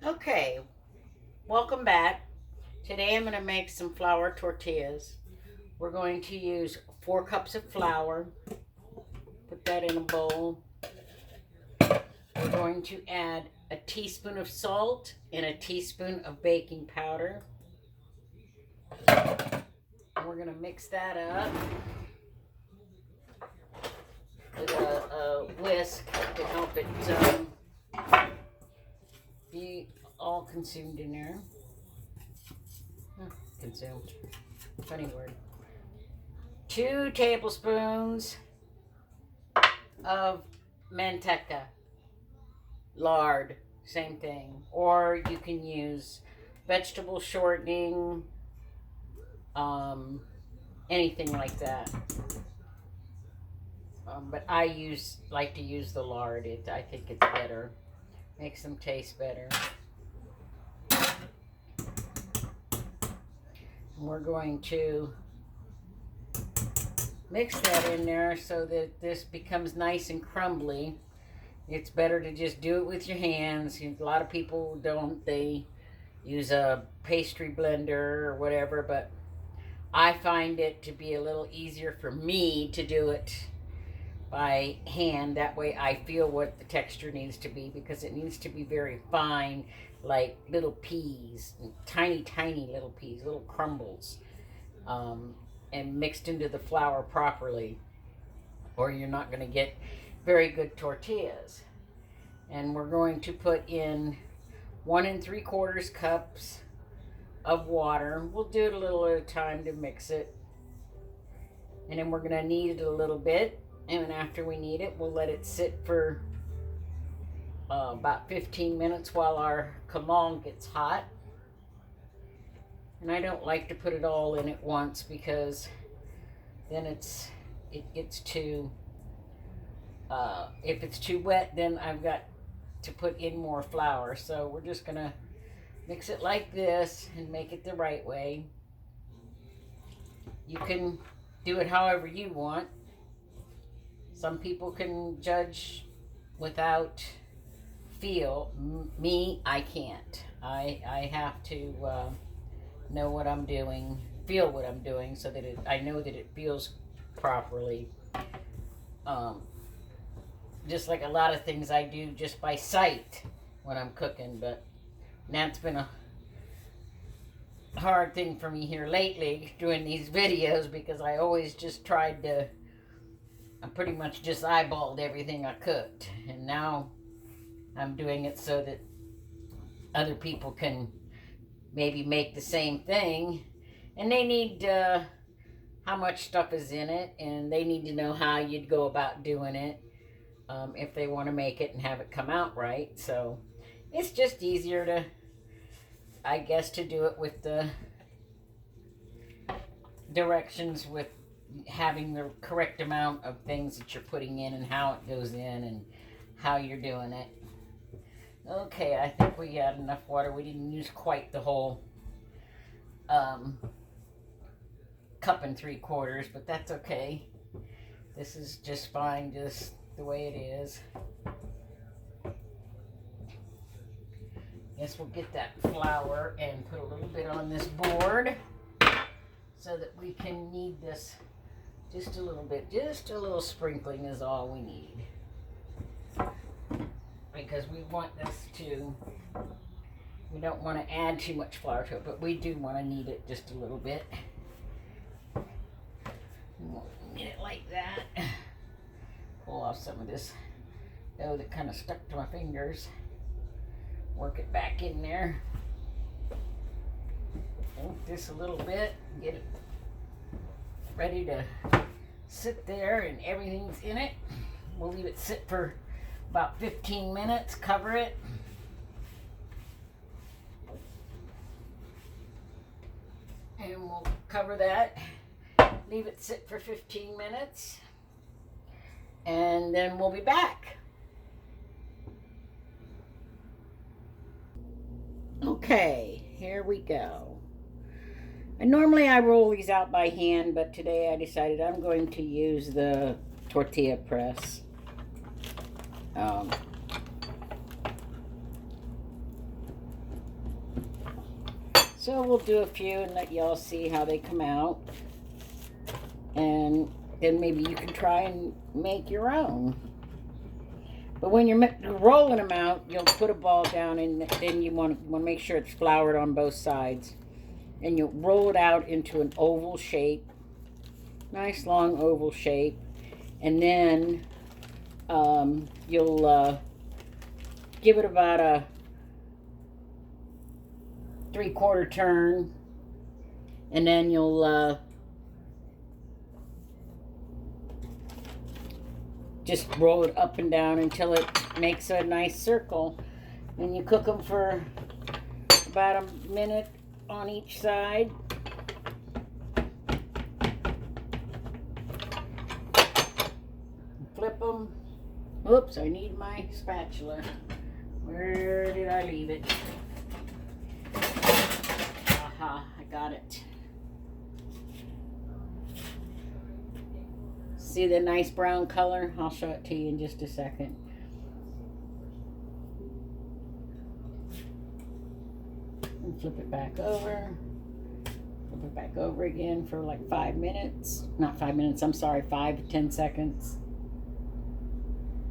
Okay, welcome back. Today I'm going to make some flour tortillas. We're going to use 4 cups of flour. Put that in a bowl. We're going to add a teaspoon of salt and a teaspoon of baking powder. And we're going to mix that up with a whisk to help it be all consumed in there. Consumed. Funny word. 2 tablespoons of manteca, lard, same thing, or you can use vegetable shortening, anything like that. But like to use the lard. I think it's better, makes them taste better. And we're going to mix that in there so that this becomes nice and crumbly. It's better to just do it with your hands. A lot of people don't. They use a pastry blender or whatever, but I find it to be a little easier for me to do it by hand. That way I feel what the texture needs to be, because it needs to be very fine, like little peas, tiny little peas, little crumbles, and mixed into the flour properly, or you're not going to get very good tortillas. And we're going to put in 1 3/4 cups of water. We'll do it a little at a time to mix it, and then we're going to knead it a little bit. And after we knead it, we'll let it sit for about 15 minutes while our camal gets hot. And I don't like to put it all in at once, because then it gets too, if it's too wet, then I've got to put in more flour. So we're just going to mix it like this and make it the right way. You can do it however you want. Some people can judge without feel. Me, I can't. I have to know what I'm doing, feel what I'm doing, so that I know that it feels properly. Just like a lot of things I do just by sight when I'm cooking, but that's been a hard thing for me here lately doing these videos, because I always just tried to, I pretty much just eyeballed everything I cooked, and now I'm doing it so that other people can maybe make the same thing, and they need how much stuff is in it, and they need to know how you'd go about doing it if they want to make it and have it come out right. So it's just easier to, I guess, to do it with the directions, with having the correct amount of things that you're putting in and how it goes in and how you're doing it. Okay, I think we got enough water. We didn't use quite the whole 1 3/4 cups, but that's okay. This is just fine, just the way it is. Guess we'll get that flour and put a little bit on this board so that we can knead this just a little bit. Just a little sprinkling is all we need, because we want this to, we don't want to add too much flour to it, but we do want to knead it just a little bit. We'll knead it like that. Pull off some of this dough that kind of stuck to my fingers. Work it back in there. Move this a little bit. Get it ready to sit there, and everything's in it. We'll leave it sit for about 15 minutes. Cover it. And we'll cover that. Leave it sit for 15 minutes. And then we'll be back. Okay, here we go. And normally I roll these out by hand, but today I decided I'm going to use the tortilla press. So we'll do a few and let y'all see how they come out. And then maybe you can try and make your own. But when you're rolling them out, you'll put a ball down, and then you want to make sure it's floured on both sides. And you'll roll it out into an oval shape, nice long oval shape. And then you'll give it about a 3/4 turn, and then you'll just roll it up and down until it makes a nice circle. And you cook them for about a minute on each side. Flip them. Oops, I need my spatula. Where did I leave it? Aha, I got it. See the nice brown color? I'll show it to you in just a second. And flip it back over. Flip it back over again for like 5 minutes. Not 5 minutes, I'm sorry, 5 to 10 seconds.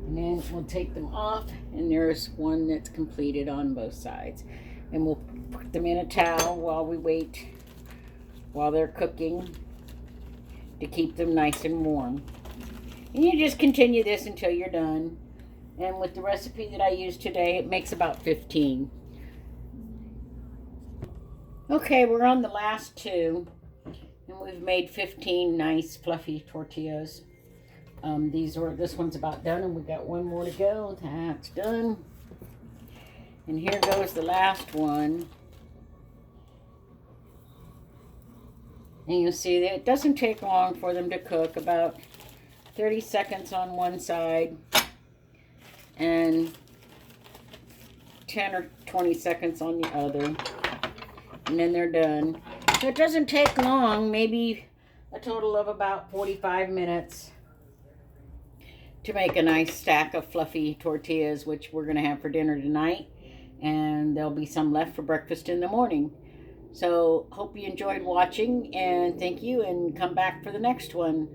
And then we'll take them off, and there's one that's completed on both sides. And we'll put them in a towel while we wait, while they're cooking, to keep them nice and warm. And you just continue this until you're done. And with the recipe that I used today, it makes about 15. Okay, we're on the last two, and we've made 15 nice fluffy tortillas. This one's about done, and we got one more to go. That's done. And here goes the last one. And you'll see that it doesn't take long for them to cook, about 30 seconds on one side and 10 or 20 seconds on the other. And then they're done. So it doesn't take long, maybe a total of about 45 minutes to make a nice stack of fluffy tortillas, which we're going to have for dinner tonight. And there'll be some left for breakfast in the morning. So hope you enjoyed watching, and thank you, and come back for the next one.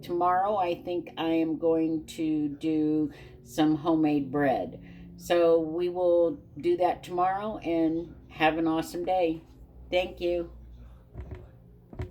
Tomorrow I think I am going to do some homemade bread. So we will do that tomorrow, and have an awesome day. Thank you.